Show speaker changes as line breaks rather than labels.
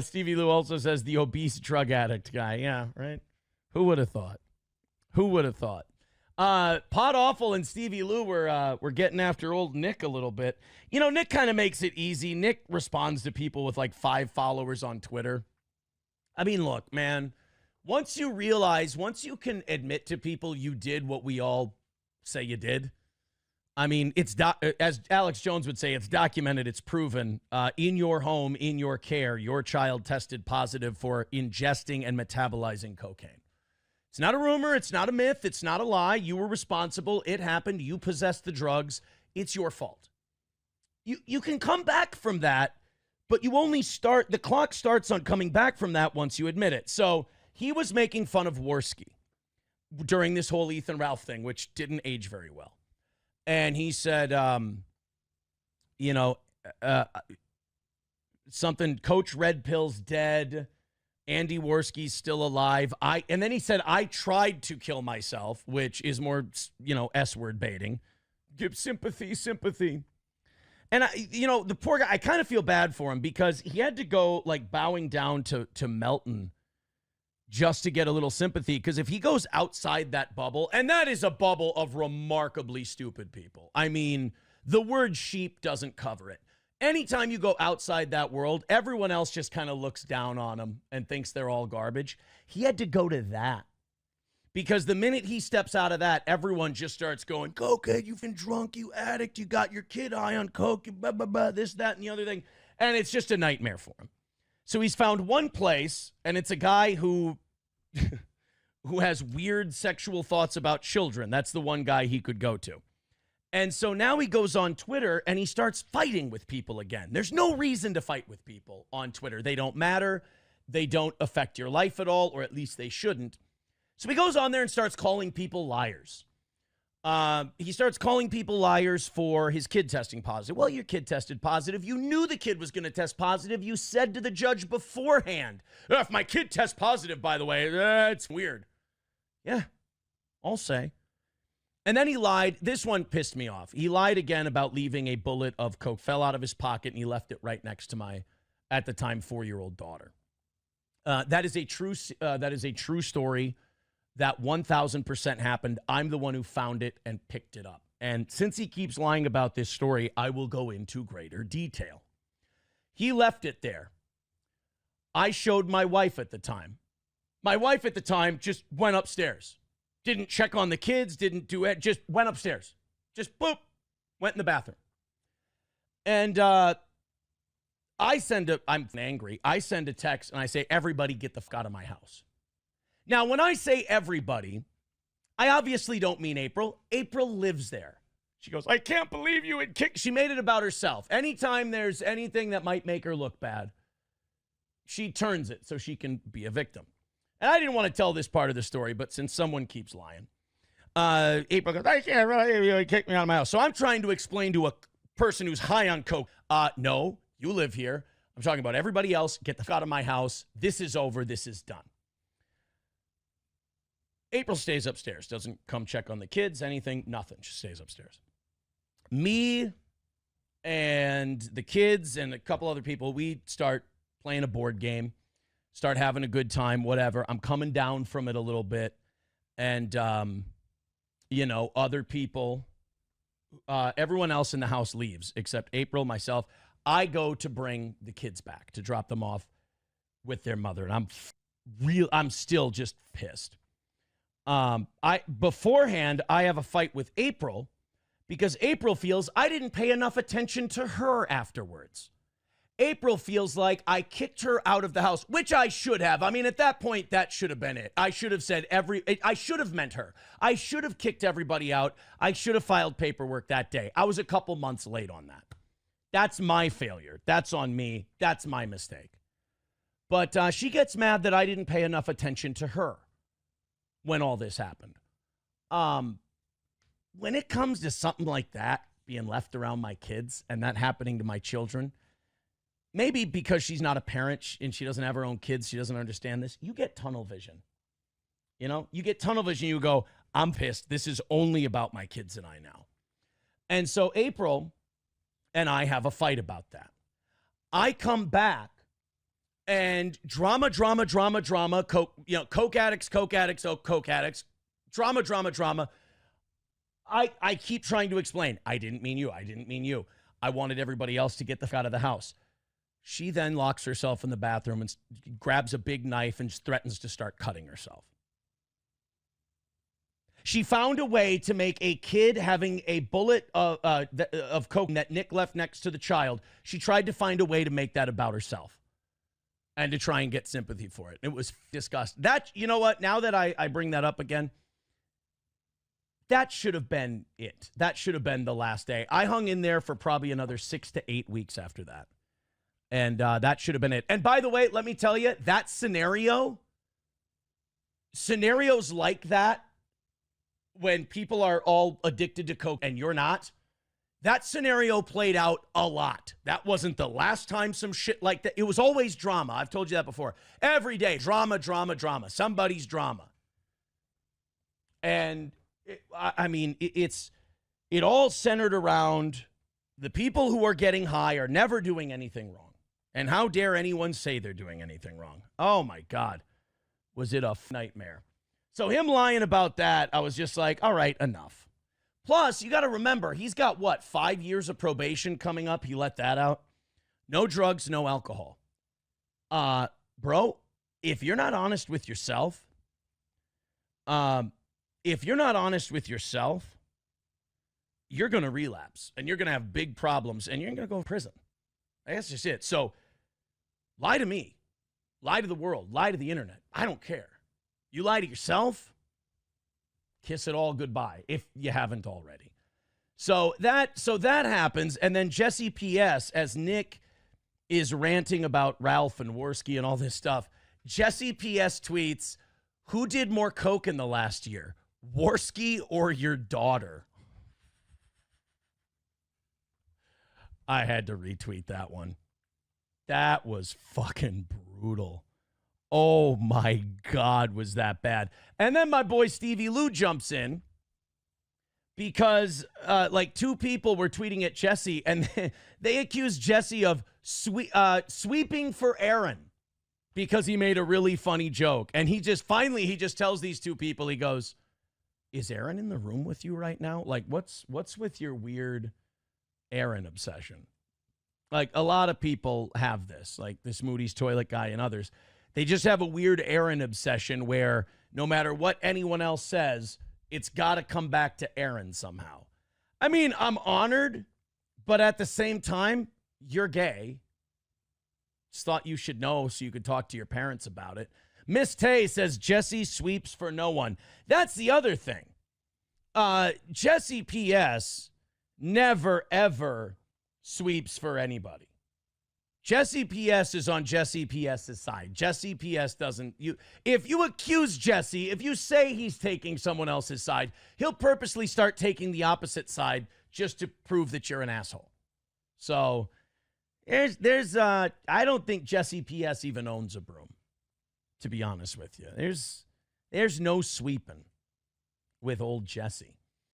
Stevie Lou also says the obese drug addict guy. Yeah, right? Who would have thought? Who would have thought? Pot Awful and Stevie Lou were getting after old Nick a little bit. You know, Nick kind of makes it easy. Nick responds to people with like 5 followers on Twitter. I mean, look, man, once you can admit to people you did what we all say you did, I mean, as Alex Jones would say, it's documented, it's proven. In your home, in your care, your child tested positive for ingesting and metabolizing cocaine. It's not a rumor. It's not a myth. It's not a lie. You were responsible. It happened. You possessed the drugs. It's your fault. You can come back from that, but the clock starts on coming back from that once you admit it. So he was making fun of Worski during this whole Ethan Ralph thing, which didn't age very well. And he said, something, Coach Red Pill's dead. Andy Worski's still alive. And then he said, I tried to kill myself, which is more, S-word baiting. Give sympathy. And, the poor guy, I kind of feel bad for him because he had to go, like, bowing down to Melton just to get a little sympathy. Because if he goes outside that bubble, and that is a bubble of remarkably stupid people. I mean, the word sheep doesn't cover it. Anytime you go outside that world, everyone else just kind of looks down on him and thinks they're all garbage. He had to go to that. Because the minute he steps out of that, everyone just starts going, cokehead, you've been drunk, you addict, you got your kid high on coke, blah, blah, blah, this, that, and the other thing. And it's just a nightmare for him. So he's found one place, and it's a guy who has weird sexual thoughts about children. That's the one guy he could go to. And so now he goes on Twitter and he starts fighting with people again. There's no reason to fight with people on Twitter. They don't matter. They don't affect your life at all, or at least they shouldn't. So he goes on there and starts calling people liars. He starts calling people liars for his kid testing positive. Well, your kid tested positive. You knew the kid was going to test positive. You said to the judge beforehand, if my kid tests positive, by the way, it's weird. Yeah, I'll say. And then he lied. This one pissed me off. He lied again about leaving a bullet of coke, fell out of his pocket, and he left it right next to my, at the time, 4-year-old daughter. That is a true story. That 1,000% happened. I'm the one who found it and picked it up. And since he keeps lying about this story, I will go into greater detail. He left it there. I showed my wife at the time. My wife at the time just went upstairs. Didn't check on the kids, didn't do it, just went upstairs. Just boop, went in the bathroom. And I'm angry. I send a text and I say, everybody get the fuck out of my house. Now, when I say everybody, I obviously don't mean April. April lives there. She goes, I can't believe you would kick. She made it about herself. Anytime there's anything that might make her look bad, she turns it so she can be a victim. And I didn't want to tell this part of the story, but since someone keeps lying, April goes, I can't really kick me out of my house. So I'm trying to explain to a person who's high on coke, no, you live here. I'm talking about everybody else. Get the fuck out of my house. This is over. This is done. April stays upstairs. Doesn't come check on the kids, anything, nothing. She stays upstairs. Me and the kids and a couple other people, we start playing a board game. Start having a good time, whatever. I'm coming down from it a little bit. And, other people, everyone else in the house leaves except April, myself. I go to bring the kids back, to drop them off with their mother. And I'm still just pissed. Beforehand, I have a fight with April because April feels I didn't pay enough attention to her afterwards. April feels like I kicked her out of the house, which I should have. I mean, at that point, that should have been it. I should have said I should have meant her. I should have kicked everybody out. I should have filed paperwork that day. I was a couple months late on that. That's my failure. That's on me. That's my mistake. But she gets mad that I didn't pay enough attention to her when all this happened. When it comes to something like that, being left around my kids and that happening to my children, maybe because she's not a parent and she doesn't have her own kids, she doesn't understand this. You get tunnel vision. You get tunnel vision. You go, I'm pissed. This is only about my kids and I now. And so April and I have a fight about that. I come back And drama, coke, coke addicts, oh, coke addicts, drama. I keep trying to explain. I didn't mean you. I wanted everybody else to get the fuck out of the house. She then locks herself in the bathroom and grabs a big knife and threatens to start cutting herself. She found a way to make a kid having a bullet of coke that Nick left next to the child. She tried to find a way to make that about herself and to try and get sympathy for it. It was disgusting. That, you know what? Now that I bring that up again, that should have been it. That should have been the last day. I hung in there for probably another 6 to 8 weeks after that. And that should have been it. And by the way, let me tell you, that scenarios like that, when people are all addicted to coke and you're not, that scenario played out a lot. That wasn't the last time some shit like that. It was always drama. I've told you that before. Every day, drama. Somebody's drama. And it all centered around the people who are getting high are never doing anything wrong. And how dare anyone say they're doing anything wrong? Oh my God. Was it a nightmare? So him lying about that, I was just like, all right, enough. Plus, you got to remember, he's got, 5 years of probation coming up? He let that out. No drugs, no alcohol. Bro, if you're not honest with yourself, you're going to relapse, and you're going to have big problems, and you're going to go to prison. That's just it. So lie to me. Lie to the world. Lie to the internet. I don't care. You lie to yourself, kiss it all goodbye if you haven't already. So that happens, and then Jesse P.S., as Nick is ranting about Ralph and Worski and all this stuff, Jesse P.S. tweets, who did more coke in the last year, Worski or your daughter? I had to retweet that one. That was fucking brutal. Oh my God, was that bad? And then my boy Stevie Lou jumps in because two people were tweeting at Jesse, and they accused Jesse of sweeping for Aaron because he made a really funny joke. And he just tells these two people, he goes, is Aaron in the room with you right now? Like, what's with your weird Aaron obsession? Like, a lot of people have this, like this Moody's Toilet Guy and others. They just have a weird Aaron obsession where no matter what anyone else says, it's got to come back to Aaron somehow. I mean, I'm honored, but at the same time, you're gay. Just thought you should know so you could talk to your parents about it. Miss Tay says Jesse sweeps for no one. That's the other thing. Jesse P.S. never, ever sweeps for anybody. Jesse P.S. is on Jesse P.S.'s side. Jesse P.S. doesn't. If you accuse Jesse, if you say he's taking someone else's side, he'll purposely start taking the opposite side just to prove that you're an asshole. So I don't think Jesse P.S. even owns a broom, to be honest with you. There's no sweeping with old Jesse.